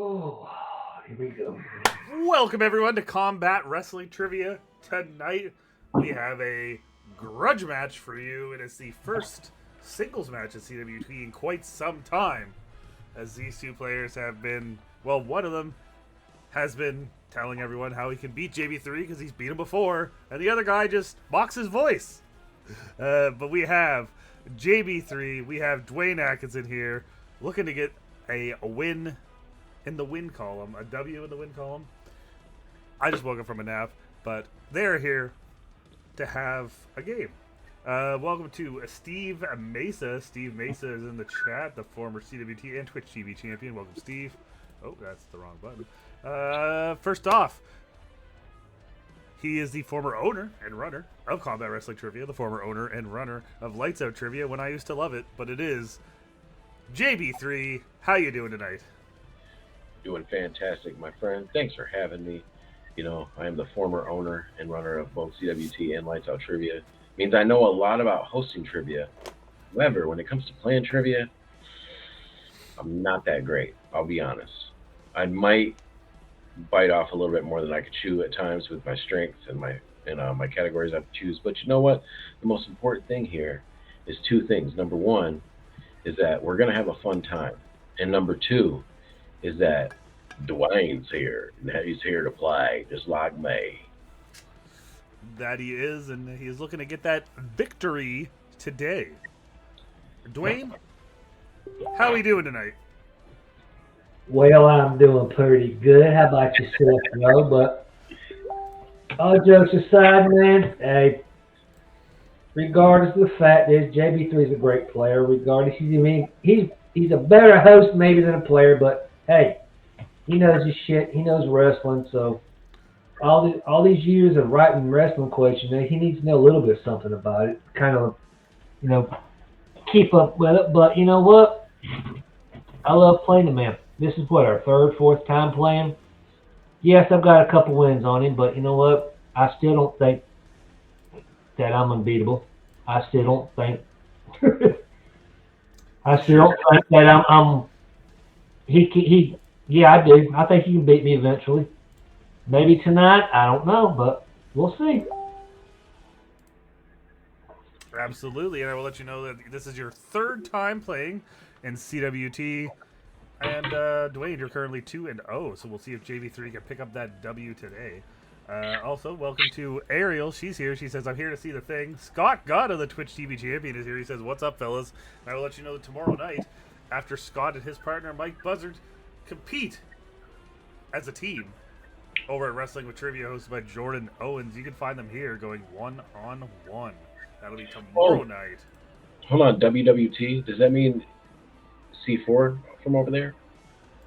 Oh, here we go. Welcome everyone to Combat Wrestling Trivia. Tonight we have a grudge match for you. It is the first singles match at CWT in quite some time, as these two players have been, well, one of them has been telling everyone how he can beat JB3 because he's beat him before, and the other guy just mocks his voice. But we have JB3, we have Dwayne Atkinson here, looking to get a win in the win column, a W in the win column. I just woke up from a nap, but they're here to have a game. Welcome to Steve Mesa. Steve Mesa is in the chat, the former CWT and Twitch TV champion. Welcome, Steve. Oh, that's the wrong button. First off, he is the former owner and runner of Combat Wrestling Trivia, the former owner and runner of Lights Out Trivia when I used to love it, but it is JB3. How you doing tonight? Doing fantastic, my friend. Thanks for having me. You know, I am the former owner and runner of both CWT and Lights Out Trivia. It means I know a lot about hosting trivia. However, when it comes to playing trivia, I'm not that great. I'll be honest. I might bite off a little bit more than I could chew at times with my strengths and my categories I have to choose. But you know what? The most important thing here is two things. Number one is that we're going to have a fun time. And number two is that Dwayne's here, and he's here to play, just like me. That he is, and he is looking to get that victory today. Dwayne, how are we doing tonight? Well, I'm doing pretty good. How about yourself, bro? But all jokes aside, man, hey, regardless of the fact that JB3 is a great player, regardless, he's a better host maybe than a player, but hey, he knows his shit. He knows wrestling. So all these years of writing wrestling questions, he needs to know a little bit of something about it. Kind of, keep up with it. But you know what? I love playing the man. This is what, our third, fourth time playing. Yes, I've got a couple wins on him, but you know what? I still don't think that I'm unbeatable. I still don't think. I still don't think that I'm. Yeah, I do. I think he can beat me eventually. Maybe tonight. I don't know, but we'll see. Absolutely, and I will let you know that this is your third time playing in CWT. And Dwayne, you're currently 2-0, so we'll see if JB3 can pick up that W today. Also, welcome to Ariel. She's here. She says, I'm here to see the thing. Scott Gotta, the Twitch TV champion, is here. He says, what's up, fellas? And I will let you know that tomorrow night, after Scott and his partner, Mike Buzzard, compete as a team over at Wrestling with Trivia, hosted by Jordan Owens. You can find them here going one-on-one. That'll be tomorrow night. Hold on, WWT? Does that mean C4 from over there?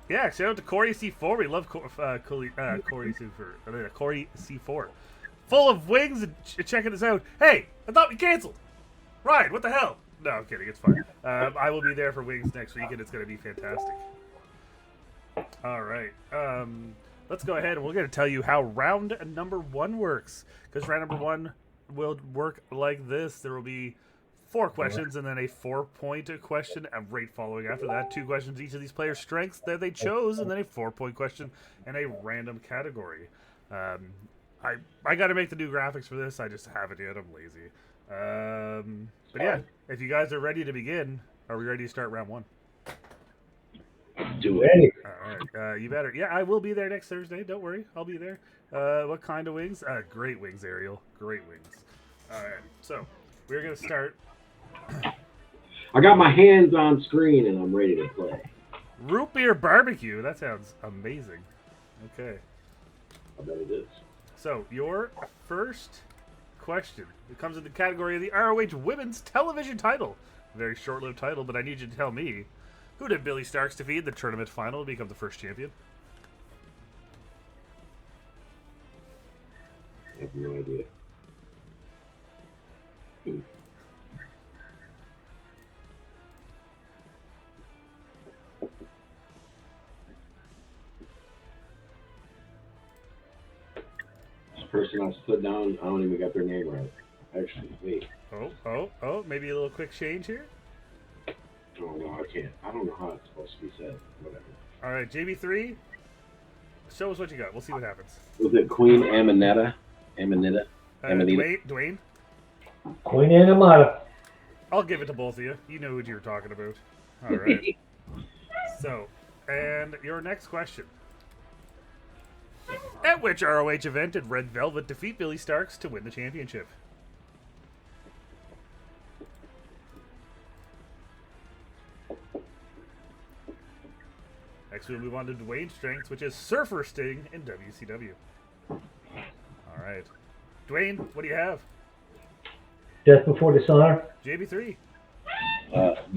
Yeah, shout out to Corey C4. We love Corey C4. Corey C4. Full of wings and checking us out. Hey, I thought we canceled. Ryan, what the hell? No, I'm kidding. It's fine. I will be there for wings next week, and it's going to be fantastic. All right. Let's go ahead, and we're going to tell you how round number one works. Because round number one will work like this. There will be 4 questions and then a 4-point question right following after that. 2 questions each of these players' strengths that they chose, and then a 4-point question and a random category. I got to make the new graphics for this. I just haven't yet. I'm lazy. But yeah, if you guys are ready to begin, are we ready to start round one? Do it. All right. You better. Yeah, I will be there next Thursday. Don't worry. I'll be there. What kind of wings? Great wings, Ariel. Great wings. All right. So we're going to start. I got my hands on screen and I'm ready to play. Root beer barbecue. That sounds amazing. Okay. I bet it is. So your first question. It comes in the category of the ROH Women's Television title. Very short-lived title, but I need you to tell me, who did Billy Starks defeat in the tournament final to become the first champion? I have no idea. This person I put down, I don't even got their name right. Actually, wait. Oh, maybe a little quick change here? Oh, God. Okay, I don't know how it's supposed to be said. Whatever. All right, JB3, show us what you got. We'll see what happens. Was it Queen Amanita? Amanita? Amanita? Dwayne, Queen Anamata. I'll give it to both of you. You know what you were talking about. All right. So, and your next question. At which ROH event did Red Velvet defeat Billy Starks to win the championship? Next, we'll move on to Dwayne's strengths, which is Surfer Sting in WCW. All right. Dwayne, what do you have? Death Before Dishonor. JB3.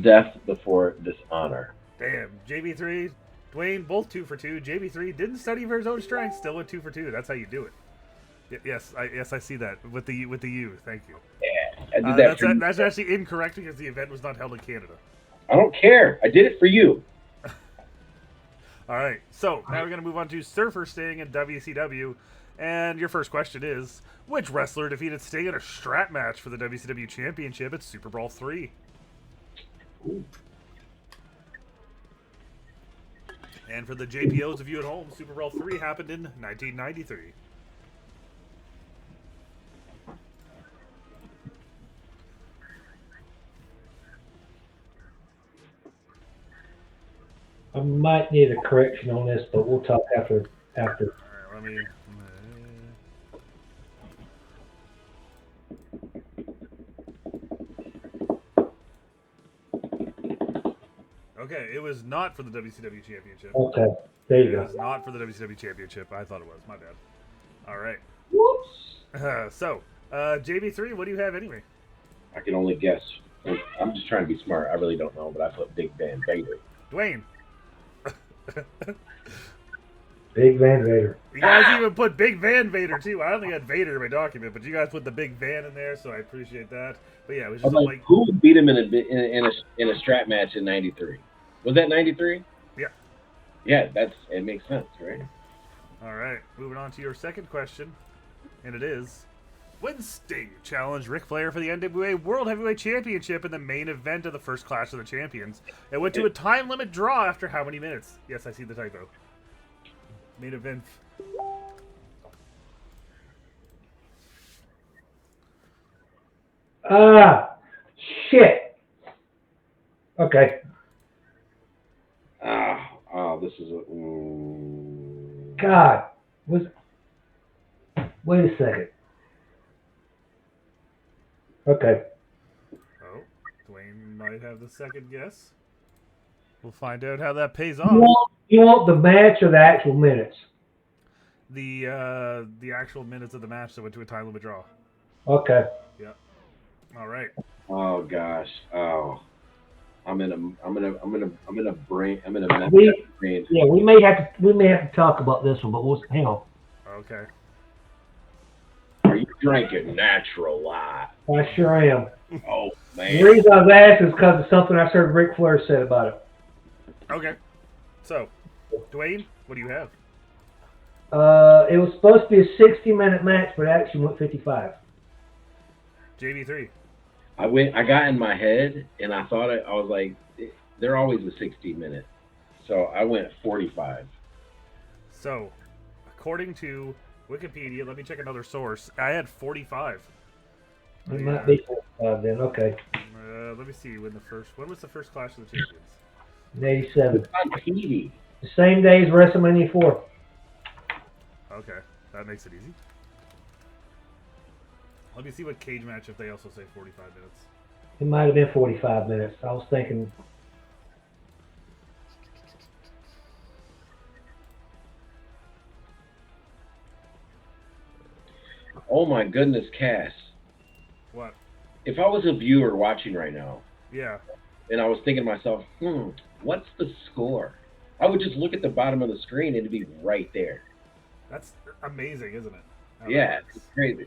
Death Before Dishonor. Damn. JB3, Dwayne, both 2 for 2. JB3 didn't study for his own strengths, still went 2 for 2. That's how you do it. Yes, I see that with the U. Thank you. Yeah, I did that. That's actually incorrect because the event was not held in Canada. I don't care. I did it for you. All right, so now we're going to move on to Surfer Sting in WCW. And your first question is, which wrestler defeated Sting in a strap match for the WCW Championship at Super Brawl 3? Ooh. And for the JPOs of you at home, Super Brawl 3 happened in 1993. I might need a correction on this, but we'll talk after. All right, let me... Okay, it was not for the WCW Championship. Okay, there you It go. was not for the WCW Championship. I thought it was. My bad. All right. Whoops. So, JB3, what do you have anyway? I can only guess. I'm just trying to be smart. I really don't know, but I put Big Van Vader. Dwayne. Big Van Vader. You guys even put Big Van Vader, too. I only had Vader in my document, but you guys put the Big Van in there, so I appreciate that. But yeah, it was just like... Who beat him in a strap match in '93? Was that '93? Yeah. Yeah, it makes sense, right? All right, moving on to your second question, and it is, when Sting challenged Ric Flair for the NWA World Heavyweight Championship in the main event of the first Clash of the Champions, it went to a time limit draw after how many minutes? Yes, I see the typo. Main event. Shit. Okay. This is a... God. Wait a second. Okay. Oh, Dwayne might have the second guess. We'll find out how that pays You off. want the match or the actual minutes? The actual minutes of the match that went to a time limit draw. Okay. Yep. All right. Oh gosh. Oh. I'm in a brain. I'm in a mess brain. Yeah, we may have to talk about this one, but hang on. Okay. Are you drinking natural light? I sure am. Oh The man. reason I was asking is because of something I heard Ric Flair said about it. Okay. So, Dwayne, what do you have? It was supposed to be a 60-minute match, but it actually went 55. JB3. I got in my head and I thought I was like, they're always a 60-minute. So I went 45. So, according to Wikipedia, let me check another source. I had 45. It might be 45 then. Okay. Let me see when was the first Clash of the Champions? In 87. On TV. The same day as WrestleMania 4. Okay, that makes it easy. Let me see what cage match if they also say 45 minutes. It might have been 45 minutes. I was thinking. Oh my goodness, Cass. What? If I was a viewer watching right now, Yeah. and I was thinking to myself, what's the score? I would just look at the bottom of the screen and it'd be right there. That's amazing, isn't it? How Yeah, that works. it's crazy.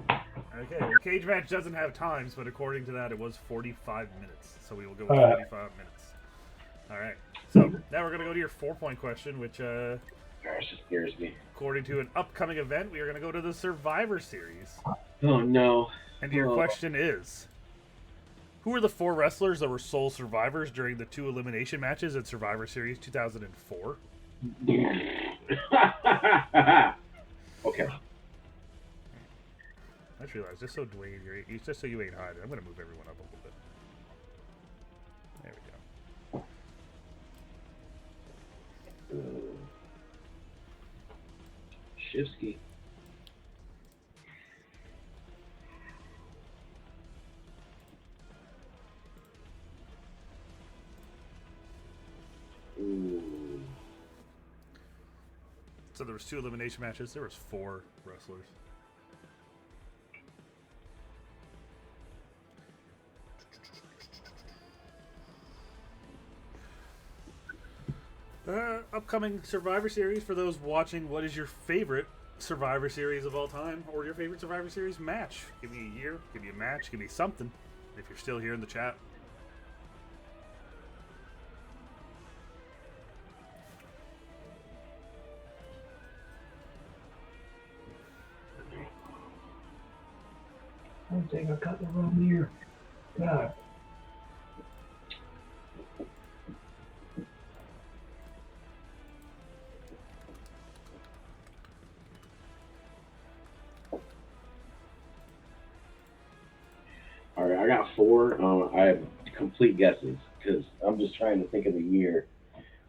Okay, well, cage match doesn't have times, but according to that, it was 45 minutes. So we will go with All right. 45 minutes. All right. So now we're going to go to your 4-point question, which Gosh, it scares me. According to an upcoming event, we are going to go to the Survivor Series. Oh no. And your question is, who are the 4 wrestlers that were sole survivors during the 2 elimination matches at Survivor Series 2004? Okay. I just realized, just so Dwayne, just so you ain't hiding, I'm going to move everyone up a little bit. There we go. Shivsky. Ooh. So there was 2 elimination matches. There was 4 wrestlers. Upcoming Survivor Series. For those watching, what is your favorite Survivor Series of all time, or your favorite Survivor Series match? Give me a year, give me a match, give me something. If you're still here in the chat. I don't think I got the wrong year. God. All right, I got 4. I have complete guesses because I'm just trying to think of the year.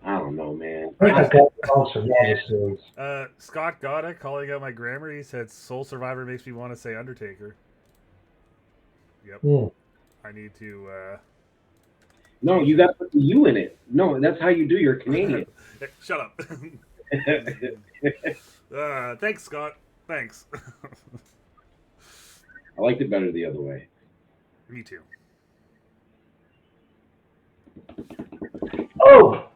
I don't know, man. I think I got the wrong Survivor Series. Scott got it, calling out my grammar. He said Soul Survivor makes me want to say Undertaker. Yep. I need to... No, you got to put the U in it. No, that's how you do your Canadian. Hey, shut up. Thanks, Scott. Thanks. I liked it better the other way. Me too. Oh!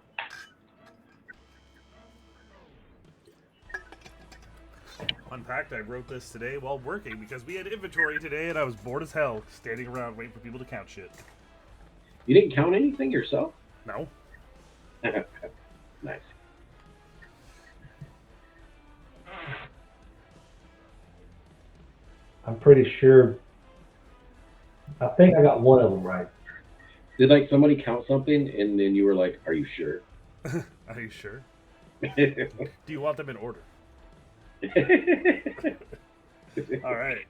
Unpacked, I wrote this today while working because we had inventory today and I was bored as hell standing around waiting for people to count shit. You didn't count anything yourself? No. Nice. I'm pretty sure. I think I got one of them right. Did like somebody count something and then you were like, "Are you sure?" Are you sure? Do you want them in order? All right.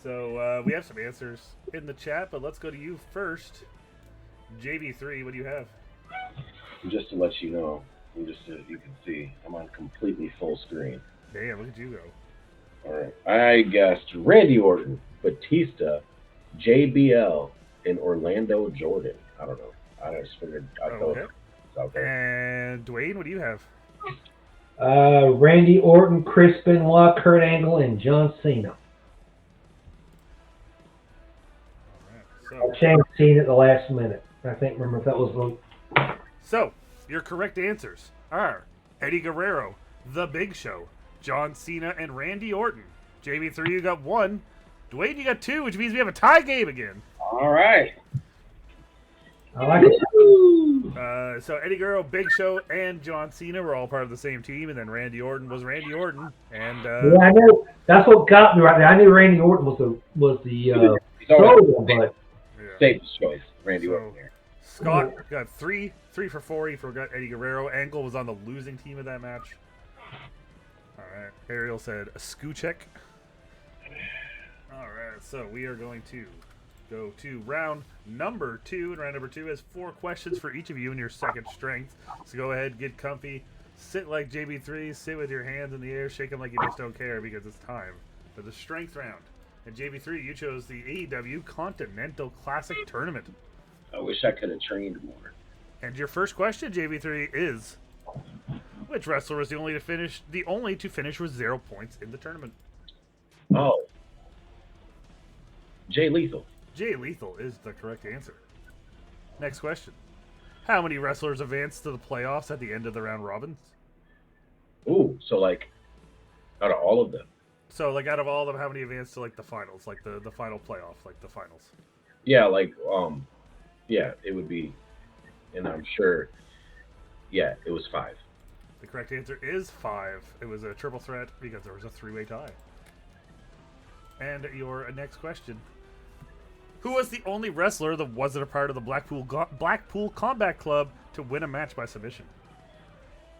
So we have some answers in the chat, but let's go to you first. JB3, what do you have? Just to let you know, just so you can see, I'm on completely full screen. Damn, look at you go. All right. I guessed Randy Orton, Batista, JBL, and Orlando Jordan. I don't know. I just figured I'd throw it out there. And Dwayne, what do you have? Randy Orton, Chris Benoit, Kurt Angle, and John Cena. So, I changed Cena at the last minute. I think, remember if that was the... So, your correct answers are Eddie Guerrero, The Big Show, John Cena, and Randy Orton. JB3, you got 1. Dwayne, you got 2, which means we have a tie game again. All right. I like it. So Eddie Guerrero, Big Show, and John Cena were all part of the same team, and then Randy Orton was Randy Orton. And yeah, I know. That's what got me right there. I knew Randy Orton was the solo, but safe choice, Randy Orton here. Scott got 3 for 4. He forgot Eddie Guerrero. Angle was on the losing team of that match. All right. Ariel said a Skuchek. All right. So we are going to go to round number 2, and round number 2 has 4 questions for each of you in your second strength. So go ahead, get comfy, sit like JB3, sit with your hands in the air, shake them like you just don't care because it's time for the strength round. And JB3, you chose the AEW Continental Classic Tournament. I wish I could have trained more. And your first question, JB3, is which wrestler was the only to finish with 0 points in the tournament? Oh, Jay Lethal. Jay Lethal is the correct answer. Next question. How many wrestlers advanced to the playoffs at the end of the round robins? Ooh, so like out of all of them. So like out of all of them, how many advanced to like the finals, like the final playoff, like the finals? Yeah, like yeah, it would be, and I'm sure, yeah, it was 5. The correct answer is 5. It was a triple threat because there was a 3-way tie. And your next question. Who was the only wrestler that wasn't a part of the Blackpool Combat Club to win a match by submission?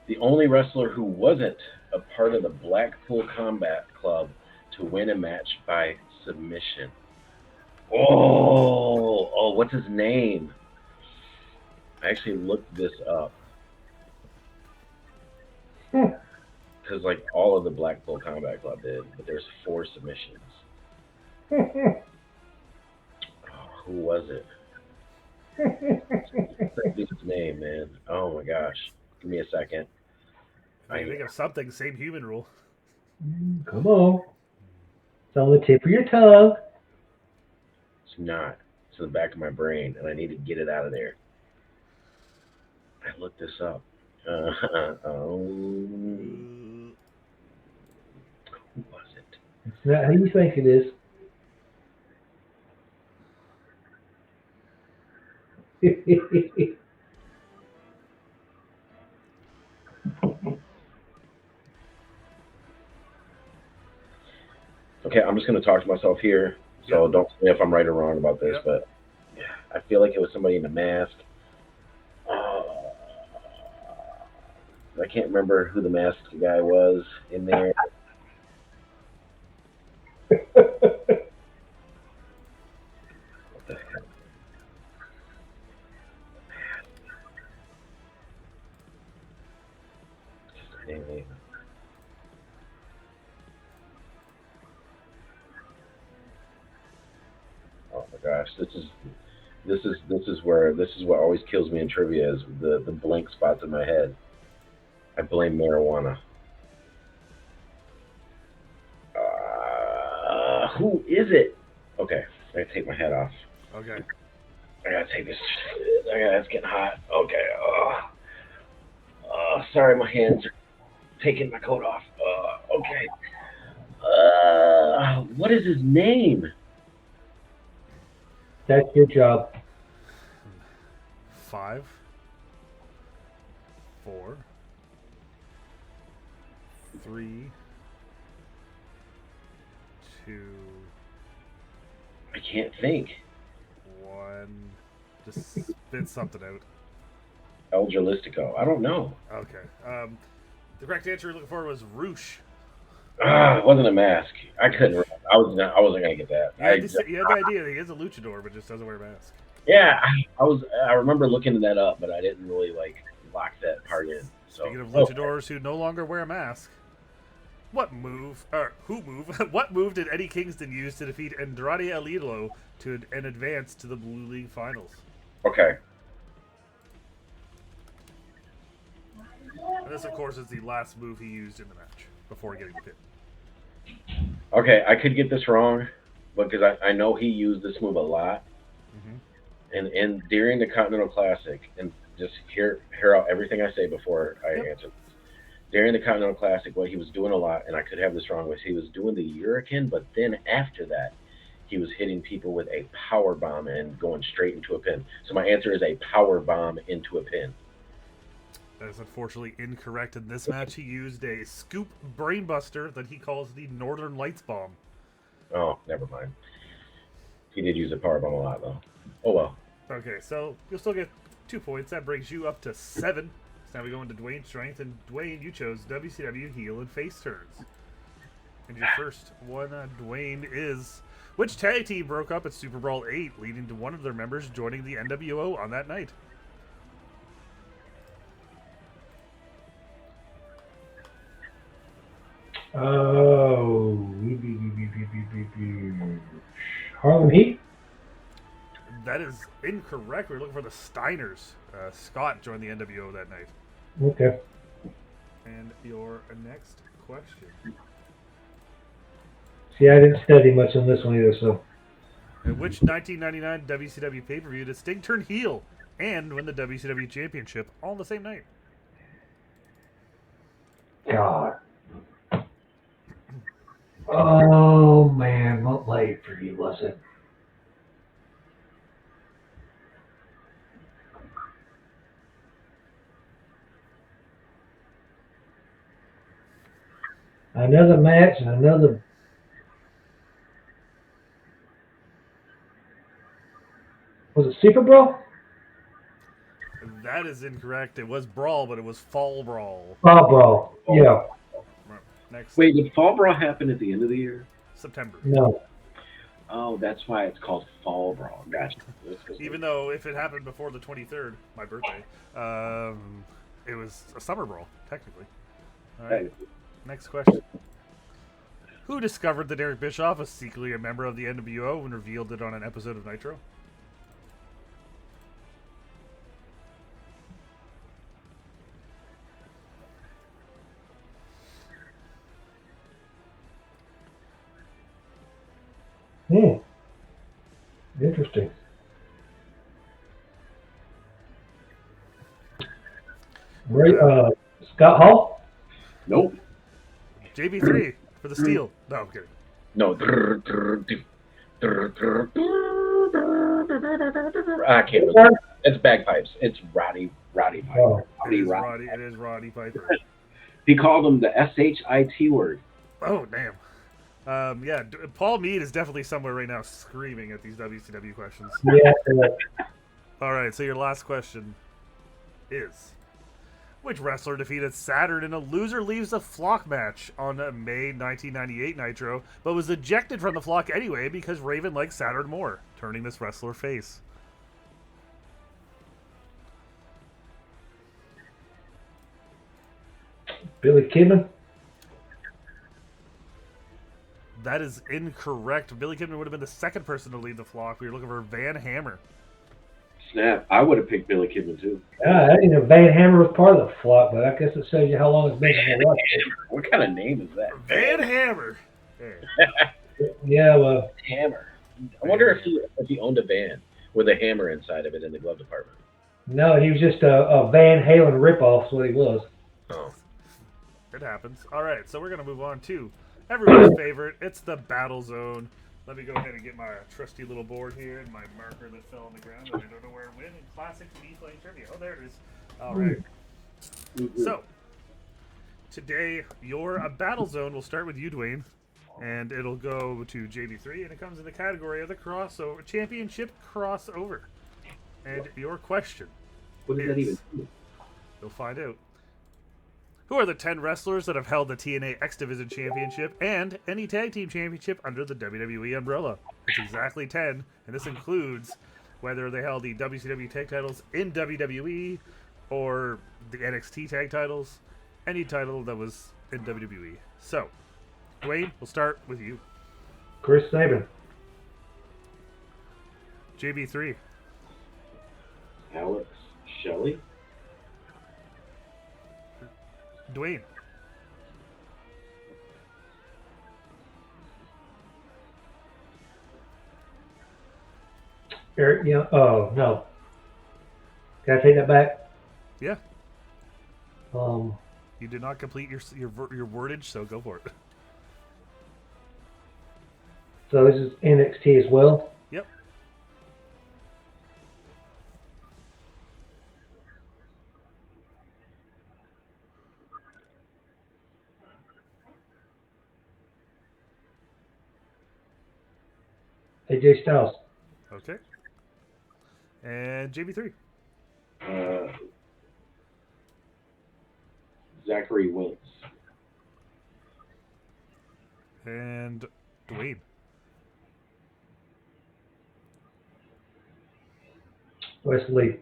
The only wrestler who wasn't a part of the Blackpool Combat Club to win a match by submission. Oh, what's his name? I actually looked this up. Because, like, all of the Blackpool Combat Club did, but there's 4 submissions. Oh, who was it? His name, man. Oh, my gosh. Give me a second. I think of something, same human rule. Come on. It's on the tip of your tongue. It's not. It's in the back of my brain, and I need to get it out of there. I looked this up. Who was it? It's not who you think it is. Okay, I'm just going to talk to myself here, so don't tell me if I'm right or wrong about this, but yeah, I feel like it was somebody in a mask. I can't remember who the masked guy was in there. What the heck? Oh my gosh, this is what always kills me in trivia is the blank spots in my head. I blame marijuana. Who is it? Okay, I gotta take my hat off. Okay. I gotta take this. It's getting hot. Okay. Sorry, my hands are taking my coat off. Okay. What is his name? That's your job. 5, 4, 3, 2, I can't think. 1. Just spit something out. El Jalistico. I don't know. Okay. The correct answer you're looking for was Roosh. It wasn't a mask. I couldn't. I wasn't gonna get that. You had the idea that he is a luchador, but just doesn't wear a mask. Yeah, I remember looking that up, but I didn't really lock that part in. So, speaking of luchadors who no longer wear a mask, what move did Eddie Kingston use to defeat Andrade El Idolo and advance to the Blue League Finals? Okay. And this, of course, is the last move he used in the match before getting the pin. Okay, I could get this wrong, because I know he used this move a lot. Mm-hmm. And during the Continental Classic, and just hear out everything I say before I answer this. During the Continental Classic, what he was doing a lot, and I could have this wrong, was he was doing the Hurricane, but then after that, he was hitting people with a power bomb and going straight into a pin. So my answer is a power bomb into a pin. That is unfortunately incorrect. In this match, he used a scoop brainbuster that he calls the Northern Lights Bomb. Oh, never mind. He did use a power bomb a lot, though. Oh, well. Okay, so you'll still get 2 points. That brings you up to 7. So now we go into Dwayne's strength. And Dwayne, you chose WCW heel and face turns. And your first one, Dwayne, is... Which tag team broke up at Super Brawl 8, leading to one of their members joining the NWO on that night? Oh, Harlem Heat? That is incorrect. We're looking for the Steiners. Scott joined the NWO that night. Okay. And your next question. See, I didn't study much on this one either, so. In which 1999 WCW pay-per-view did Sting turn heel and win the WCW championship all the same night? God. Oh, man, what late for you, was it? Another match and another. Was it Super Brawl? That is incorrect. It was Brawl, but it was Fall Brawl. Fall Brawl. Yeah. Next. Wait, did Fall Brawl happen at the end of the year? September. No. Oh, that's why it's called Fall Brawl. Gotcha. Even though if it happened before the 23rd, my birthday, it was a Summer Brawl, technically. All right. Next question. Who discovered that Eric Bischoff was secretly a member of the NWO and revealed it on an episode of Nitro? Interesting. Scott Hall? Nope. JB3 for the steal. No, I'm kidding. No. I can't remember. It's bagpipes. It's Roddy Piper. Oh. It is Roddy Piper. He called him the SHIT word. Oh, damn. Yeah, Paul Mead is definitely somewhere right now screaming at these WCW questions. Yeah. All right, so your last question is: which wrestler defeated Saturn in a loser leaves the flock match on May 1998 Nitro, but was ejected from the flock anyway because Raven liked Saturn more, turning this wrestler face? Billy Kidman? That is incorrect. Billy Kidman would have been the second person to leave the flock. We were looking for Van Hammer. Snap. I would have picked Billy Kidman too. I didn't know Van Hammer was part of the flock, but I guess it shows you how long it's been since I watched it. What kind of name is that? Van Hammer. Yeah, well. Hammer. I wonder if he owned a van with a hammer inside of it in the glove department. No, he was just a Van Halen ripoff, is what he was. Oh. It happens. All right, so we're going to move on to everyone's favorite. It's the Battle Zone. Let me go ahead and get my trusty little board here and my marker that fell on the ground that I don't know where it went in classic me playing trivia. Oh, there it is. All right. So, today, your Battle Zone will start with you, Dwayne, and it'll go to JB3, and it comes in the category of the crossover championship crossover. And your question What does that even mean? You'll find out. Who are the 10 wrestlers that have held the TNA X Division Championship and any Tag Team Championship under the WWE umbrella? It's exactly 10, and this includes whether they held the WCW tag titles in WWE or the NXT tag titles, any title that was in WWE. So, Dwayne, we'll start with you. Chris Sabin. JB3. Alex Shelley. Dwayne. Eric Young. Oh, no. Can I take that back? Yeah. Um, You did not complete your wordage, so go for it. so this is NXT as well? Yep. AJ Styles. Okay. And JB3. Zachary Wentz. And Dwayne. Wesley.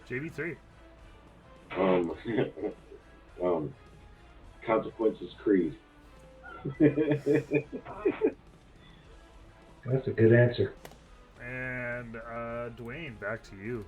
JB3. Consequences Creed. That's a good answer. And Dwayne, back to you.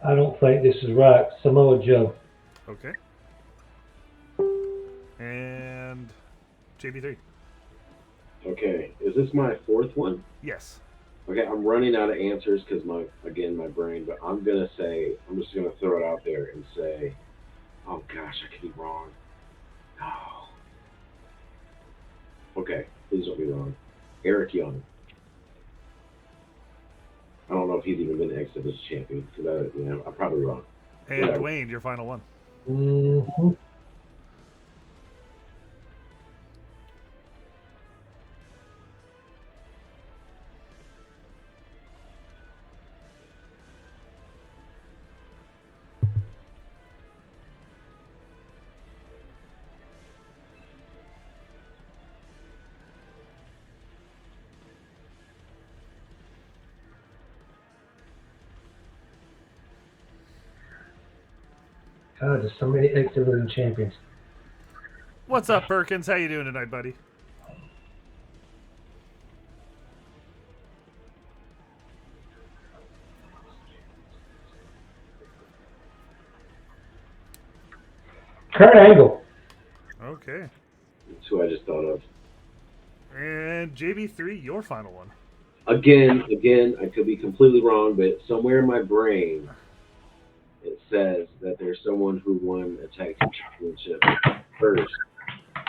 I don't think this is right. Samoa Joe. Okay. And JB3. Okay, is this my fourth one? Yes. Okay, I'm running out of answers because my brain, but I'm just gonna throw it out there and say, oh gosh, I could be wrong. Oh. Okay, please don't be wrong. Eric Young. I don't know if he's even been X Division champion because I'm probably wrong. And Whatever. Dwayne, your final one. Mm-hmm. God, there's so many X Division champions. What's up, Perkins? How you doing tonight, buddy? Kurt Angle. Okay. That's who I just thought of. And JB3, your final one. Again, I could be completely wrong, but somewhere in my brain it says that there's someone who won a tag team championship first,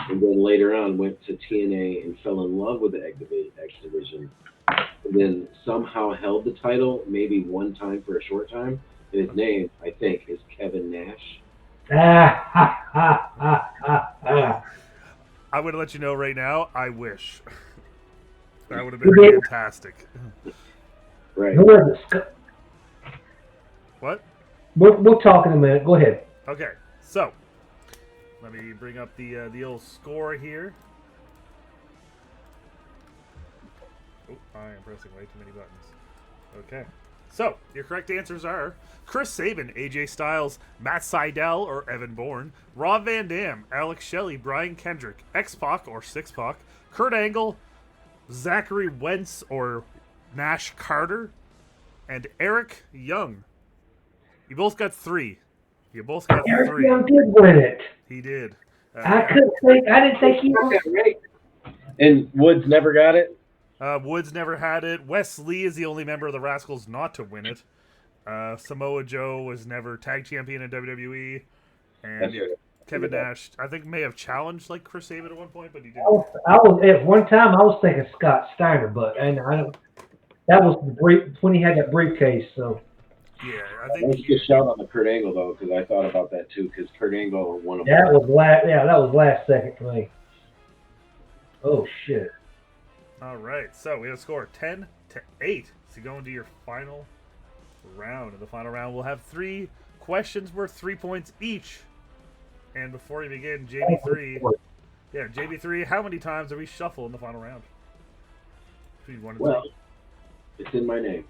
and then later on went to TNA and fell in love with the X Division, and then somehow held the title maybe one time for a short time. And his name, I think, is Kevin Nash. I would let you know right now, I wish. That would have been fantastic. Right. Who is it? What? We'll talk in a minute. Go ahead. Okay, so let me bring up the old score here. Oh, I am pressing way too many buttons. Okay, so your correct answers are Chris Sabin, AJ Styles, Matt Sydal or Evan Bourne, Rob Van Dam, Alex Shelley, Brian Kendrick, X-Pac or Six-Pac, Kurt Angle, Zachary Wentz or Nash Carter, and Eric Young. You both got 3. You both got Eric 3. Young did win it. He did. I didn't think he was. Right. And Woods never got it. Woods never had it. Wes Lee is the only member of the Rascals not to win it. Samoa Joe was never tag champion in WWE. And yeah, Kevin Nash, I think, may have challenged like Chris Sabin at one point, but he didn't. I was at one time. I was thinking Scott Steiner, but that was when he had that briefcase. So Yeah, I That think was a good shout on the Kurt Angle though, because I thought about that too. Because Kurt Angle won a that was last. Yeah, that was last second for me. Oh shit! All right, so we have a score of 10-8. So going to your final round. In the final round, we'll have 3 questions worth 3 points each. And before we begin, JB3, how many times are we shuffle in the final round? Between 1 and 2. It's in my name.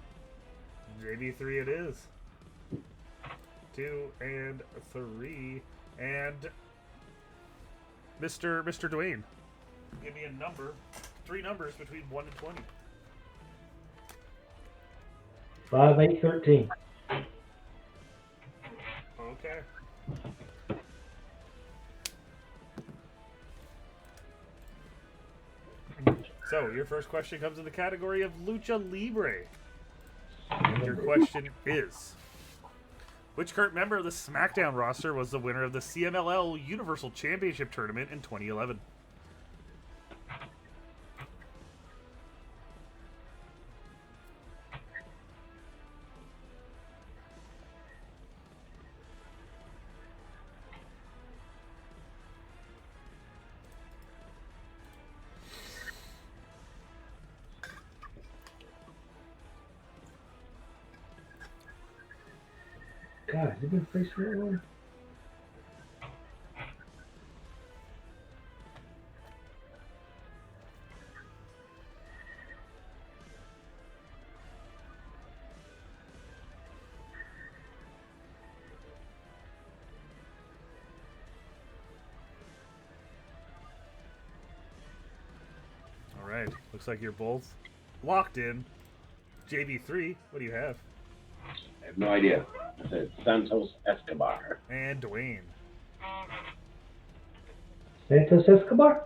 JB3 it is. 2 and 3. And Mr. Dwayne, give me a number. 3 numbers between 1 and 20. 5, 8, 13. Okay. So, your first question comes in the category of Lucha Libre. And your question is, which current member of the SmackDown roster was the winner of the CMLL Universal Championship Tournament in 2011? God, has he been faced for that one? All right. Looks like you're both locked in. JB3, what do you have? have no idea. I said Santos Escobar. And Dwayne. Santos Escobar?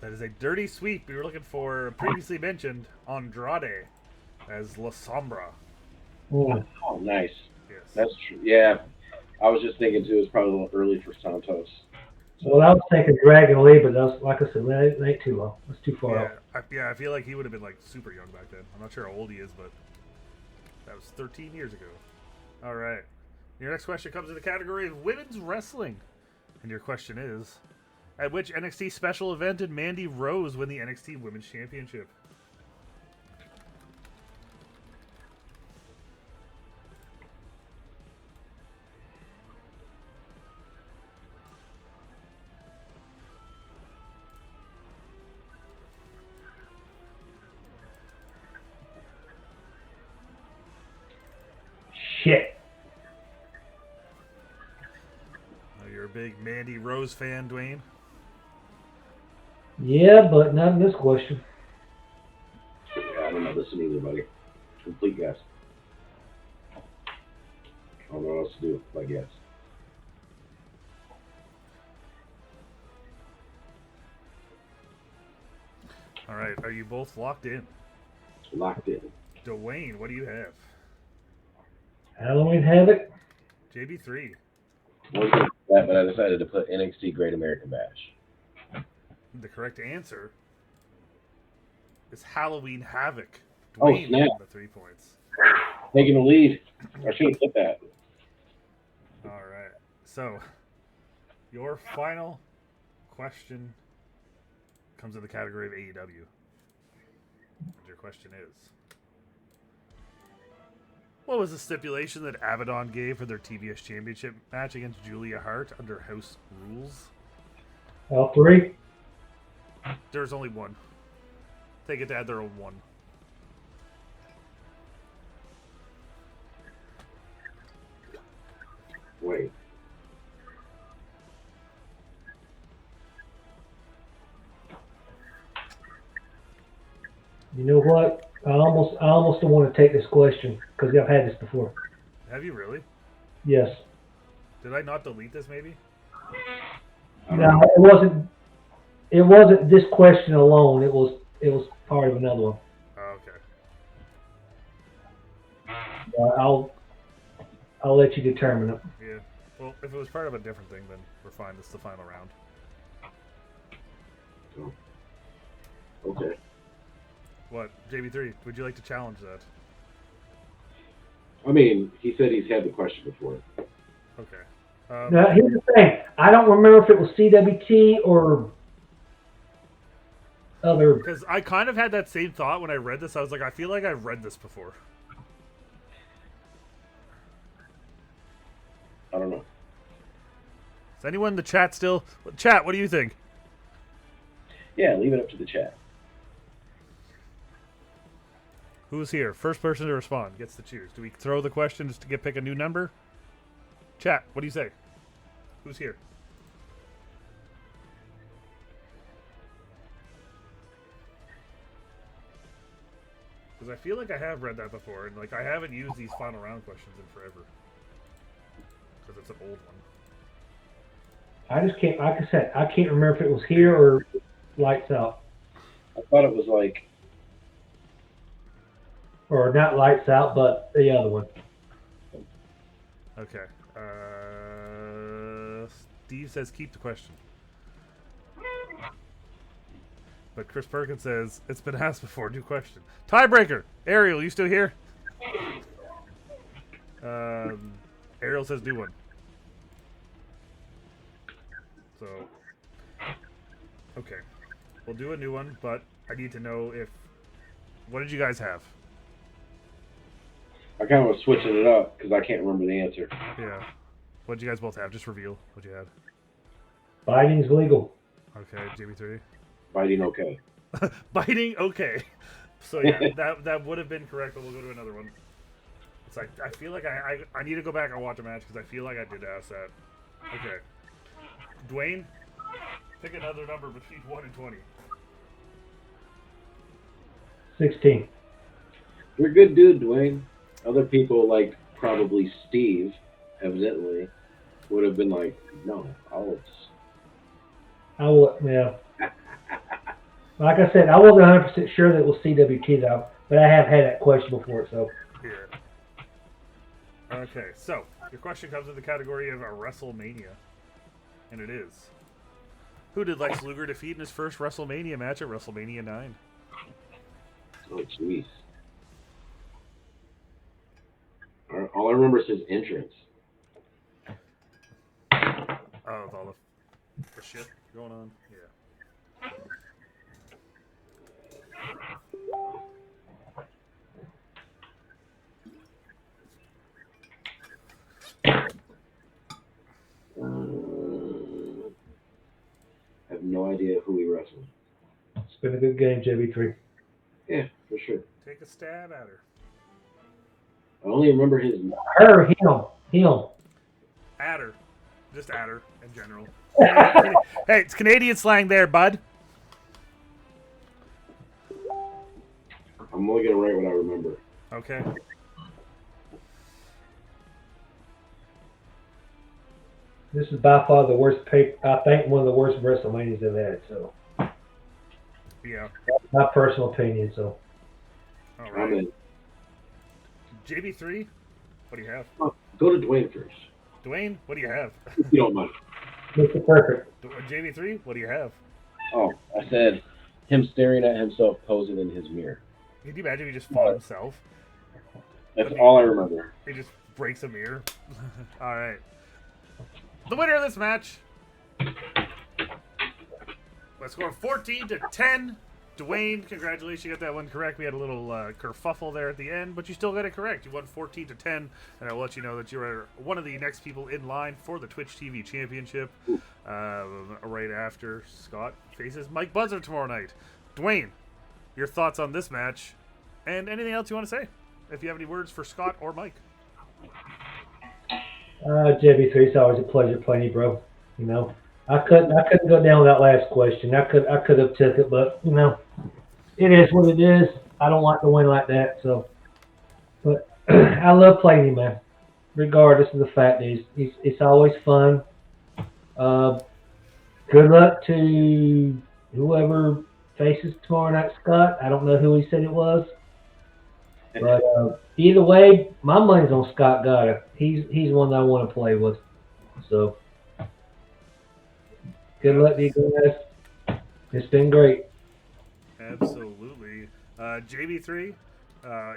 That is a dirty sweep. We were looking for previously mentioned Andrade as La Sombra. Mm. Oh, nice. Yes. That's true. Yeah, I was just thinking too. It's probably a little early for Santos. Well, I was thinking Dragon Lee, but that's, like I said, that ain't too long. That's too far out. I feel like he would have been like super young back then. I'm not sure how old he is, but that was 13 years ago. All right. Your next question comes in the category of women's wrestling. And your question is, at which NXT special event did Mandy Rose win the NXT Women's Championship? Shit. Oh, you're a big Mandy Rose fan, Dwayne? Yeah, but not in this question. Yeah, I don't know this one either, buddy. Complete guess. I don't know what else to do, I guess. All right. Are you both locked in? Locked in. Dwayne, what do you have? Halloween Havoc? JB3. Wasn't that, but I decided to put NXT Great American Bash. The correct answer is Halloween Havoc. Oh, Dwayne snap. with the 3 points. Taking the lead. I should have put that. All right. So, your final question comes in the category of AEW. Your question is, what was the stipulation that Abaddon gave for their TBS Championship match against Julia Hart under house rules? All three? There's only one. They get to add their own one. Wait. You know what? I almost don't want to take this question because I've had this before. Have you really? Yes. Did I not delete this maybe? No, it wasn't. It wasn't this question alone. It was part of another one. Oh, okay. I'll let you determine it. Yeah. Well, if it was part of a different thing, then we're fine. This is the final round. Okay. What, JB3? Would you like to challenge that? I mean, he said he's had the question before. Okay. Now, here's the thing. I don't remember if it was CWT or other. Because I kind of had that same thought when I read this. I was like, I feel like I've read this before. I don't know. Is anyone in the chat still? Chat, what do you think? Yeah, leave it up to the chat. Who's here? First person to respond gets to choose. Do we throw the question just to pick a new number? Chat, what do you say? Who's here? Because I feel like I have read that before, and like I haven't used these final round questions in forever. Because it's an old one. I just can't. Like I said, I can't remember if it was here or Lights Out, I thought it was like, or not Lights Out, but the other one. Okay. Steve says keep the question. But Chris Perkins says it's been asked before. New question. Tiebreaker. Ariel, you still here? Ariel says do one. So, okay. We'll do a new one, but I need to know if... What did you guys have? I kind of was switching it up because I can't remember the answer. Yeah. What did you guys both have? Just reveal what you had. Biting's legal. Okay, JB3. Biting okay. Biting, okay. So yeah, that would have been correct, but we'll go to another one. It's like, I feel like I need to go back and watch a match because I feel like I did ask that. Okay. Dwayne, pick another number between 1 and 20. 16. You're a good dude, Dwayne. Other people, like probably Steve, evidently, would have been like, no, I'll. I would, yeah. Like I said, I wasn't 100% sure that it was CWT though, but I have had that question before, so. Here. Okay, so your question comes in the category of a WrestleMania, and it is: who did Lex Luger defeat in his first WrestleMania match at WrestleMania 9? Oh, jeez. All I remember is his entrance. Oh, with all the shit going on? Yeah. I have no idea who he wrestled. It's been a good game, JB3. Yeah, for sure. Take a stab at her. I only remember his. Her, him. At her. Just at her in general. Hey, it's Canadian slang there, bud. I'm only gonna write what I remember. Okay. This is by far the worst I think one of the worst WrestleManias I've had, so. Yeah. My personal opinion, so. All I'm right. in. JB3, what do you have? Oh, go to Dwayne first, Dwayne, what do you have? if you don't mind. Mr. Perfect. JB3, what do you have? Oh, I said him staring at himself posing in his mirror. Can you imagine if he just fought himself? That's all I remember. He just breaks a mirror. All right. The winner of this match. Let's score 14-10. Dwayne, congratulations, you got that one correct. We had a little kerfuffle there at the end, but you still got it correct. You won 14-10, and I'll let you know that you're one of the next people in line for the Twitch TV Championship. Right after Scott faces Mike Buzzer tomorrow night. Dwayne, your thoughts on this match, and anything else you want to say? If you have any words for Scott or Mike. JB3, it's always a pleasure playing you, bro. You know, I couldn't go down with that last question. I could have took it, but you know, it is what it is. I don't like to win like that, so. But I love playing you, man. Regardless of the fact that it's always fun. Good luck to whoever faces tomorrow night, Scott. I don't know who he said it was. But either way, my money's on Scott Goddard. He's one that I want to play with. So good luck to you guys. It's been great. Absolutely. JB3,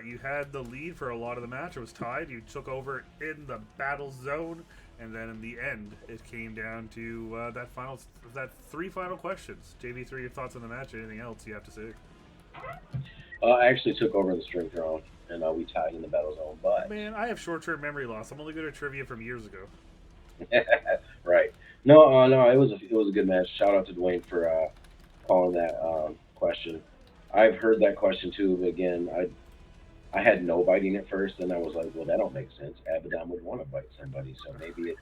you had the lead for a lot of the match. It was tied. You took over in the battle zone, and then in the end, it came down to that three final questions. JB3, your thoughts on the match? Anything else you have to say? I actually took over the string throne, and we tied in the battle zone. But Man, I have short-term memory loss. I'm only good at trivia from years ago. right, no, it was a good match. Shout out to Dwayne for calling that question. I've heard that question too. But again, I had no biting at first, and I was like, well, that don't make sense. Abaddon would want to bite somebody, so maybe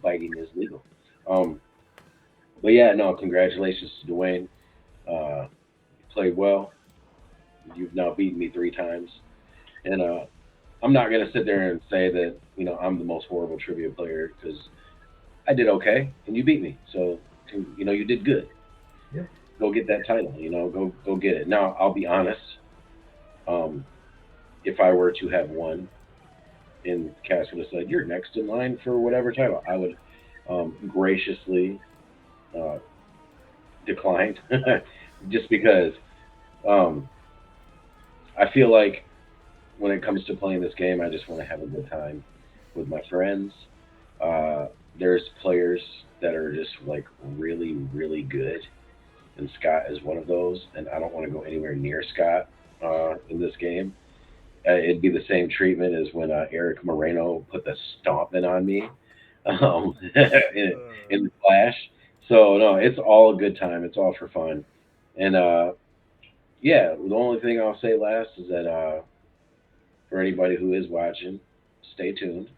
biting is legal. But yeah, no, congratulations to Dwayne. You played well. You've now beaten me 3 times, and I'm not gonna sit there and say that I'm the most horrible trivia player, because I did okay and you beat me. So you did good. Yeah. Go get that title. Go get it. Now I'll be honest. If I were to have won, and Cass would have said you're next in line for whatever title, I would graciously decline, just because. I feel like when it comes to playing this game, I just want to have a good time with my friends. There's players that are just like really, really good, and Scott is one of those. And I don't want to go anywhere near Scott in this game. It'd be the same treatment as when Eric Moreno put the stomping on me in the Flash. So no, it's all a good time. It's all for fun, and yeah, the only thing I'll say last is that for anybody who is watching, stay tuned.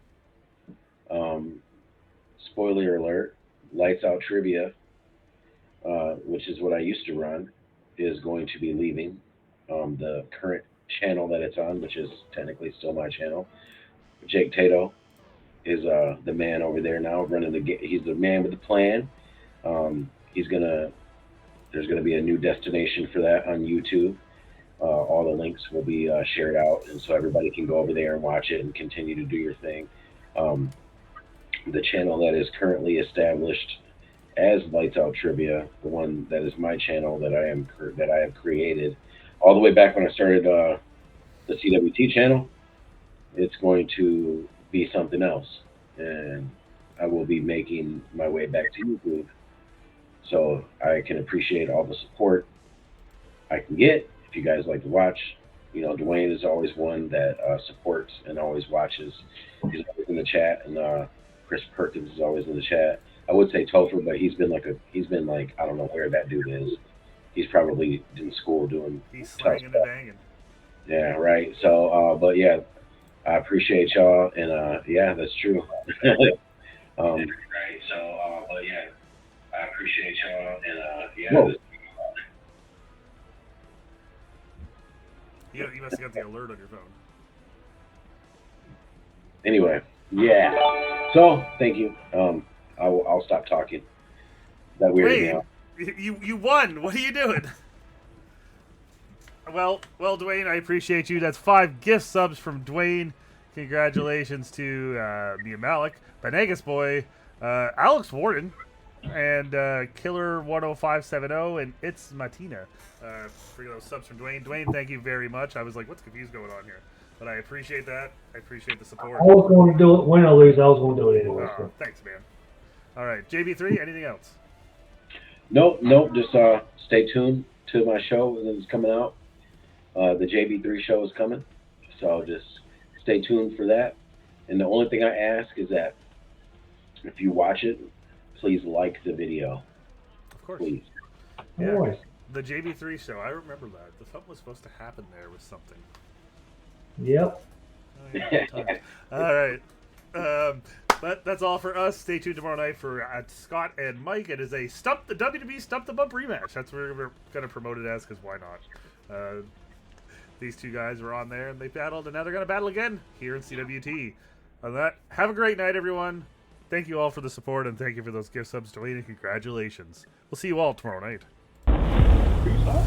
Spoiler alert: Lights Out Trivia, which is what I used to run, is going to be leaving. The current channel that it's on, which is technically still my channel. Jake Tato is the man over there now, running the game. He's the man with the plan. He's gonna. There's gonna be a new destination for that on YouTube. All the links will be shared out, and so everybody can go over there and watch it and continue to do your thing. Um, the channel that is currently established as Lights Out Trivia, the one that is my channel that I have created, all the way back when I started the CWT channel, it's going to be something else, and I will be making my way back to YouTube, so I can appreciate all the support I can get. If you guys like to watch, you know, Dwayne is always one that supports and always watches. He's always in the chat, and Chris Perkins is always in the chat. I would say Topher, but he's been like I don't know where that dude is. He's probably in school doing. He's slanging and banging. Yeah, right. So, but yeah, I appreciate y'all, and yeah, that's true. Right. So, but yeah, I appreciate y'all, and yeah. Whoa. You must have got the alert on your phone. Anyway, yeah. So, thank you. I'll stop talking. That weird. Wait, you won. What are you doing? Well, Dwayne, I appreciate you. That's 5 gift subs from Dwayne. Congratulations to Mia Malik, Benegas Boy, Alex Warden, and Killer10570, and It's Matina. For those subs from Dwayne. Dwayne, thank you very much. I was like, what's confused going on here? But I appreciate that. I appreciate the support. I was going to do it. Win or lose, I was going to do it anyway. So. Thanks, man. All right, JB3, anything else? Nope. Just stay tuned to my show that's coming out. The JB3 show is coming, so just stay tuned for that. And the only thing I ask is that if you watch it, please like the video. Of course. Please. Yeah. Of course. The JB3 show, I remember that. Something was supposed to happen there with something. Yep. Oh, yeah, all right. That's all for us. Stay tuned tomorrow night for Scott and Mike. It is a WWE Stump the Bump rematch. That's what we're going to promote it as, because why not? These two guys were on there, and they battled, and now they're going to battle again here in CWT. On that, have a great night, everyone. Thank you all for the support, and thank you for those gift subs, Dwayne, and congratulations. We'll see you all tomorrow night. Peace out.